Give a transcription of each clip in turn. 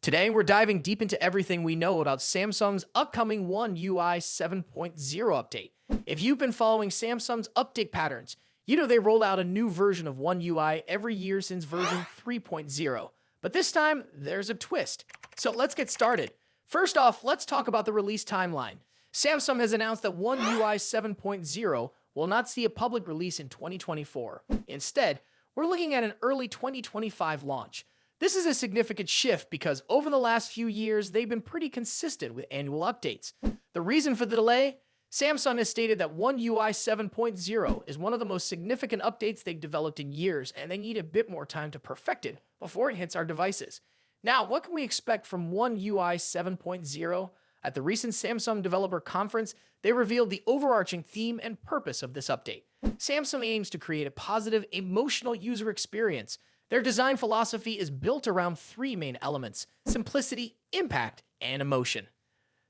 Today, we're diving deep into everything we know about Samsung's upcoming One UI 7.0 update. If you've been following Samsung's update patterns, you know they roll out a new version of One UI every year since version 3.0. But this time, there's a twist. So let's get started. First off, let's talk about the release timeline. Samsung has announced that One UI 7.0 will not see a public release in 2024. Instead, we're looking at an early 2025 launch. This is a significant shift because over the last few years, they've been pretty consistent with annual updates. The reason for the delay? Samsung has stated that One UI 7.0 is one of the most significant updates they've developed in years, and they need a bit more time to perfect it before it hits our devices. Now, what can we expect from One UI 7.0? At the recent Samsung Developer Conference, they revealed the overarching theme and purpose of this update. Samsung aims to create a positive, emotional user experience. Their design philosophy is built around three main elements: simplicity, impact, and emotion.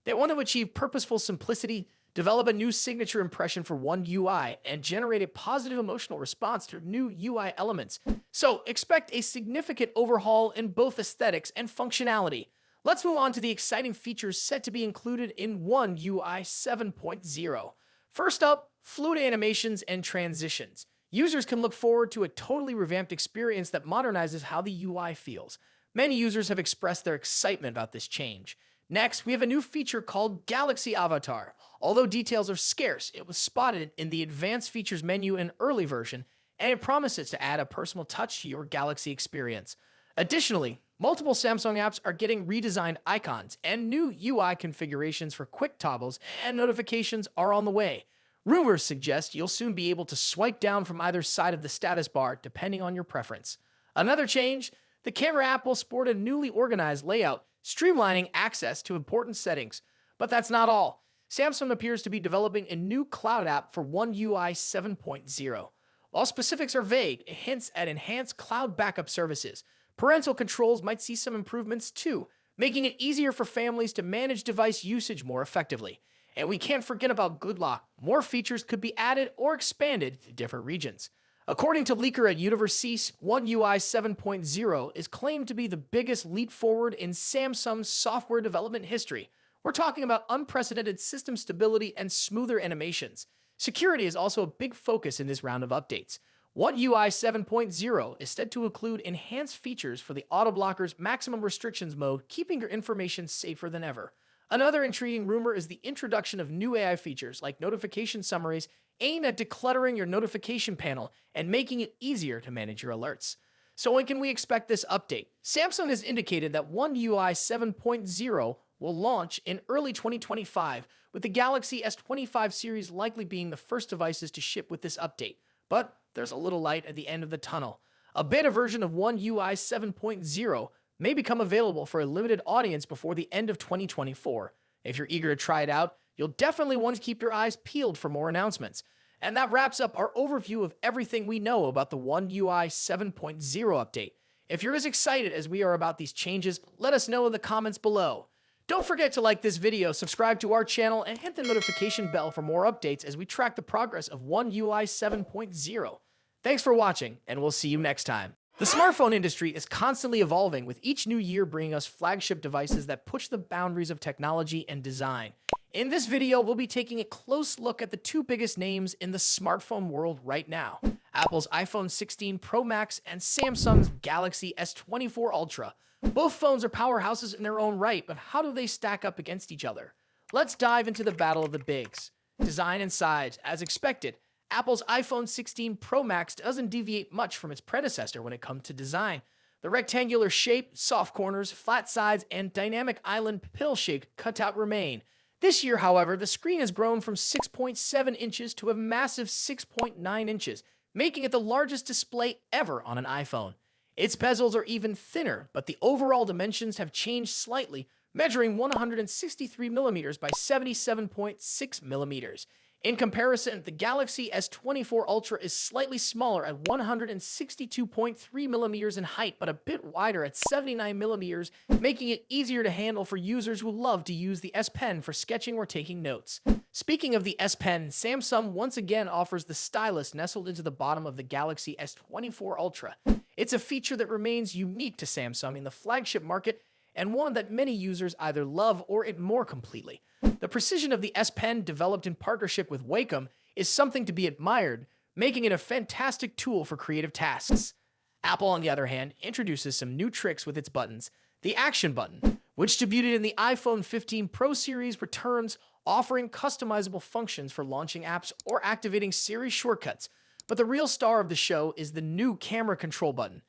They want to achieve purposeful simplicity, develop a new signature impression for One UI, and generate a positive emotional response to new UI elements. So expect a significant overhaul in both aesthetics and functionality. Let's move on to the exciting features set to be included in One UI 7.0. First up, fluid animations and transitions. Users can look forward to a totally revamped experience that modernizes how the UI feels. Many users have expressed their excitement about this change. Next, we have a new feature called Galaxy Avatar. Although details are scarce, it was spotted in the Advanced Features menu in early version, and it promises to add a personal touch to your Galaxy experience. Additionally, multiple Samsung apps are getting redesigned icons, and new UI configurations for quick toggles and notifications are on the way. Rumors suggest you'll soon be able to swipe down from either side of the status bar, depending on your preference. Another change, the camera app will sport a newly organized layout, streamlining access to important settings. But that's not all. Samsung appears to be developing a new cloud app for One UI 7.0. While specifics are vague, it hints at enhanced cloud backup services. Parental controls might see some improvements too, making it easier for families to manage device usage more effectively. And we can't forget about Good Lock. More features could be added or expanded to different regions. According to leaker at Universe, One UI 7.0 is claimed to be the biggest leap forward in Samsung's software development history. We're talking about unprecedented system stability and smoother animations. Security is also a big focus in this round of updates. One UI 7.0 is set to include enhanced features for the auto blocker's maximum restrictions mode, keeping your information safer than ever. Another intriguing rumor is the introduction of new AI features like notification summaries aimed at decluttering your notification panel and making it easier to manage your alerts. So when can we expect this update? Samsung has indicated that One UI 7.0 will launch in early 2025, with the Galaxy S25 series likely being the first devices to ship with this update. But there's a little light at the end of the tunnel. A beta version of One UI 7.0 may become available for a limited audience before the end of 2024. If you're eager to try it out, you'll definitely want to keep your eyes peeled for more announcements. And that wraps up our overview of everything we know about the One UI 7.0 update. If you're as excited as we are about these changes, let us know in the comments below. Don't forget to like this video, subscribe to our channel, and hit the notification bell for more updates as we track the progress of One UI 7.0. Thanks for watching, and we'll see you next time. The smartphone industry is constantly evolving, with each new year bringing us flagship devices that push the boundaries of technology and design. In this video, we'll be taking a close look at the two biggest names in the smartphone world right now: Apple's iPhone 16 Pro Max and Samsung's Galaxy S24 Ultra. Both phones are powerhouses in their own right, but how do they stack up against each other? Let's dive into the battle of the bigs. Design and size. As expected, Apple's iPhone 16 Pro Max doesn't deviate much from its predecessor when it comes to design. The rectangular shape, soft corners, flat sides, and dynamic island pill-shaped cutout remain. This year, however, the screen has grown from 6.7 inches to a massive 6.9 inches, making it the largest display ever on an iPhone. Its bezels are even thinner, but the overall dimensions have changed slightly, measuring 163 millimeters by 77.6 millimeters. In comparison, the Galaxy S24 Ultra is slightly smaller at 162.3 millimeters in height, but a bit wider at 79 millimeters, making it easier to handle for users who love to use the S Pen for sketching or taking notes. Speaking of the S Pen, Samsung once again offers the stylus nestled into the bottom of the Galaxy S24 Ultra. It's a feature that remains unique to Samsung in the flagship market, and one that many users either love or ignore completely. The precision of the S Pen, developed in partnership with Wacom, is something to be admired, making it a fantastic tool for creative tasks. Apple, on the other hand, introduces some new tricks with its buttons. The Action button, which debuted in the iPhone 15 Pro series, returns, offering customizable functions for launching apps or activating Siri shortcuts. But the real star of the show is the new Camera Control button.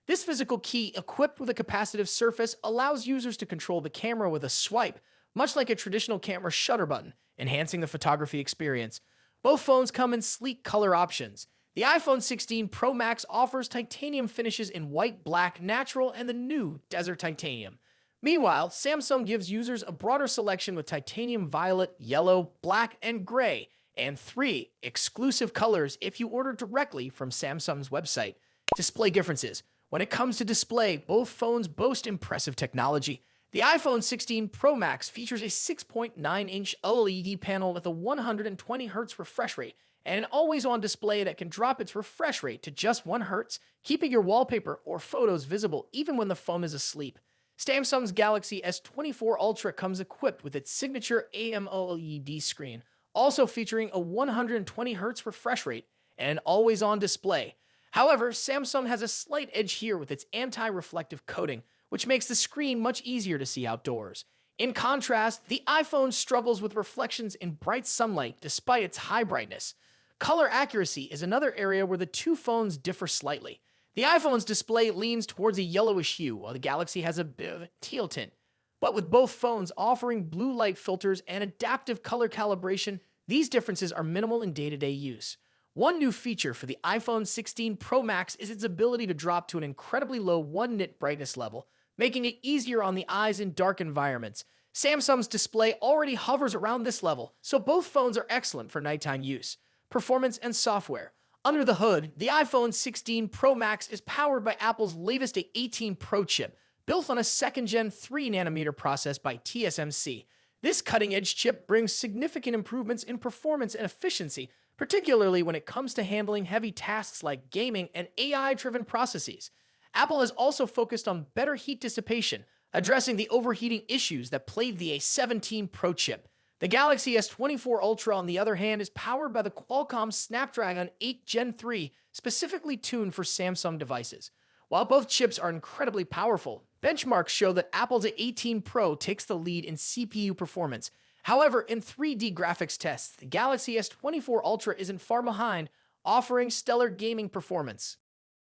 This physical key, equipped with a capacitive surface, allows users to control the camera with a swipe, much like a traditional camera shutter button, enhancing the photography experience. Both phones come in sleek color options. The iPhone 16 Pro Max offers titanium finishes in white, black, natural, and the new Desert Titanium. Meanwhile, Samsung gives users a broader selection with titanium violet, yellow, black, and gray, and 3 exclusive colors if you order directly from Samsung's website. Display differences. When it comes to display, both phones boast impressive technology. The iPhone 16 Pro Max features a 6.9-inch OLED panel with a 120Hz refresh rate and an always-on display that can drop its refresh rate to just 1 Hz, keeping your wallpaper or photos visible even when the phone is asleep. Samsung's Galaxy S24 Ultra comes equipped with its signature AMOLED screen, also featuring a 120Hz refresh rate and an always-on display. However, Samsung has a slight edge here with its anti-reflective coating, which makes the screen much easier to see outdoors. In contrast, the iPhone struggles with reflections in bright sunlight despite its high brightness. Color accuracy is another area where the two phones differ slightly. The iPhone's display leans towards a yellowish hue, while the Galaxy has a bit of a teal tint. But with both phones offering blue light filters and adaptive color calibration, these differences are minimal in day-to-day use. One new feature for the iPhone 16 Pro Max is its ability to drop to an incredibly low 1-nit brightness level, making it easier on the eyes in dark environments. Samsung's display already hovers around this level, so both phones are excellent for nighttime use. Performance and software. Under the hood, the iPhone 16 Pro Max is powered by Apple's latest A18 Pro chip, built on a second-gen 3nm process by TSMC. This cutting-edge chip brings significant improvements in performance and efficiency, particularly when it comes to handling heavy tasks like gaming and AI-driven processes. Apple has also focused on better heat dissipation, addressing the overheating issues that plagued the A17 Pro chip. The Galaxy S24 Ultra, on the other hand, is powered by the Qualcomm Snapdragon 8 Gen 3, specifically tuned for Samsung devices. While both chips are incredibly powerful, benchmarks show that Apple's A18 Pro takes the lead in CPU performance. However, in 3D graphics tests, the Galaxy S24 Ultra isn't far behind, offering stellar gaming performance.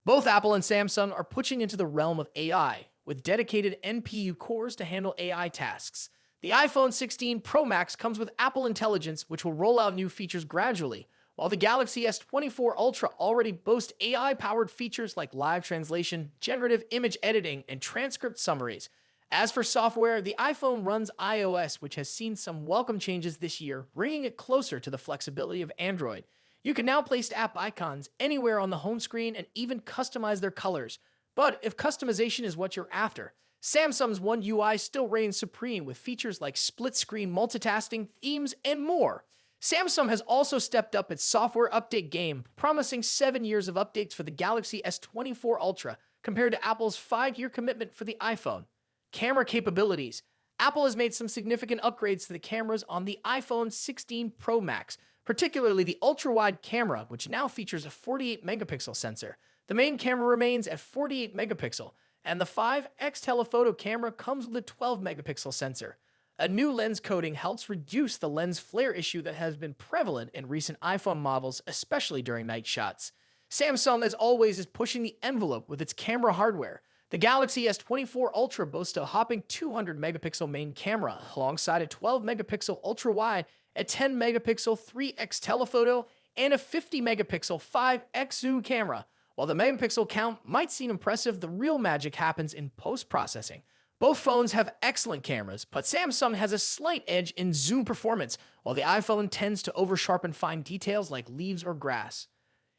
Both Apple and Samsung are pushing into the realm of AI, with dedicated NPU cores to handle AI tasks. The iPhone 16 Pro Max comes with Apple Intelligence, which will roll out new features gradually, while the Galaxy S24 Ultra already boasts AI-powered features like live translation, generative image editing, and transcript summaries. As for software, the iPhone runs iOS, which has seen some welcome changes this year, bringing it closer to the flexibility of Android. You can now place app icons anywhere on the home screen and even customize their colors. But if customization is what you're after, Samsung's One UI still reigns supreme with features like split-screen multitasking, themes, and more. Samsung has also stepped up its software update game, promising 7 years of updates for the Galaxy S24 Ultra, compared to Apple's 5-year commitment for the iPhone. Camera capabilities. Apple has made some significant upgrades to the cameras on the iPhone 16 Pro Max, particularly the ultra-wide camera, which now features a 48-megapixel sensor. The main camera remains at 48 megapixel, and the 5x telephoto camera comes with a 12-megapixel sensor. A new lens coating helps reduce the lens flare issue that has been prevalent in recent iPhone models, especially during night shots. Samsung, as always, is pushing the envelope with its camera hardware. The Galaxy S24 Ultra boasts a hopping 200-megapixel main camera, alongside a 12-megapixel ultra-wide, a 10-megapixel 3x telephoto, and a 50-megapixel 5x zoom camera. While the megapixel count might seem impressive, the real magic happens in post-processing. Both phones have excellent cameras, but Samsung has a slight edge in zoom performance, while the iPhone tends to over-sharpen fine details like leaves or grass.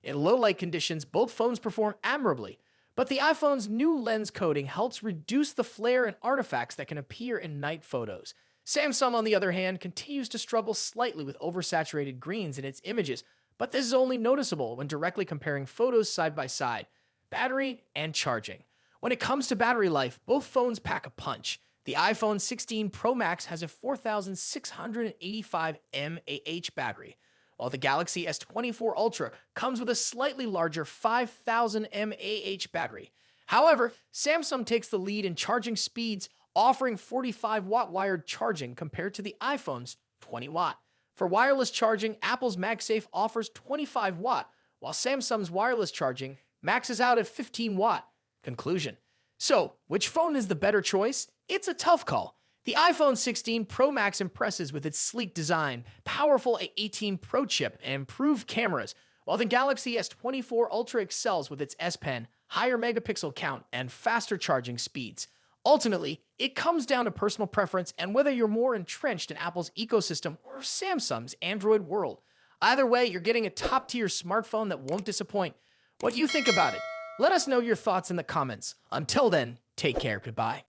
In low-light conditions, both phones perform admirably, but the iPhone's new lens coating helps reduce the flare and artifacts that can appear in night photos. Samsung, on the other hand, continues to struggle slightly with oversaturated greens in its images, but this is only noticeable when directly comparing photos side by side. Battery and charging. When it comes to battery life, both phones pack a punch. The iPhone 16 Pro Max has a 4,685 mAh battery, while the Galaxy S24 Ultra comes with a slightly larger 5,000 mAh battery. However, Samsung takes the lead in charging speeds, offering 45-watt wired charging compared to the iPhone's 20-watt. For wireless charging, Apple's MagSafe offers 25-watt, while Samsung's wireless charging maxes out at 15-watt. Conclusion. So, which phone is the better choice? It's a tough call. The iPhone 16 Pro Max impresses with its sleek design, powerful A18 Pro chip, and improved cameras, while the Galaxy S24 Ultra excels with its S Pen, higher megapixel count, and faster charging speeds. Ultimately, it comes down to personal preference and whether you're more entrenched in Apple's ecosystem or Samsung's Android world. Either way, you're getting a top-tier smartphone that won't disappoint. What do you think about it? Let us know your thoughts in the comments. Until then, take care. Goodbye.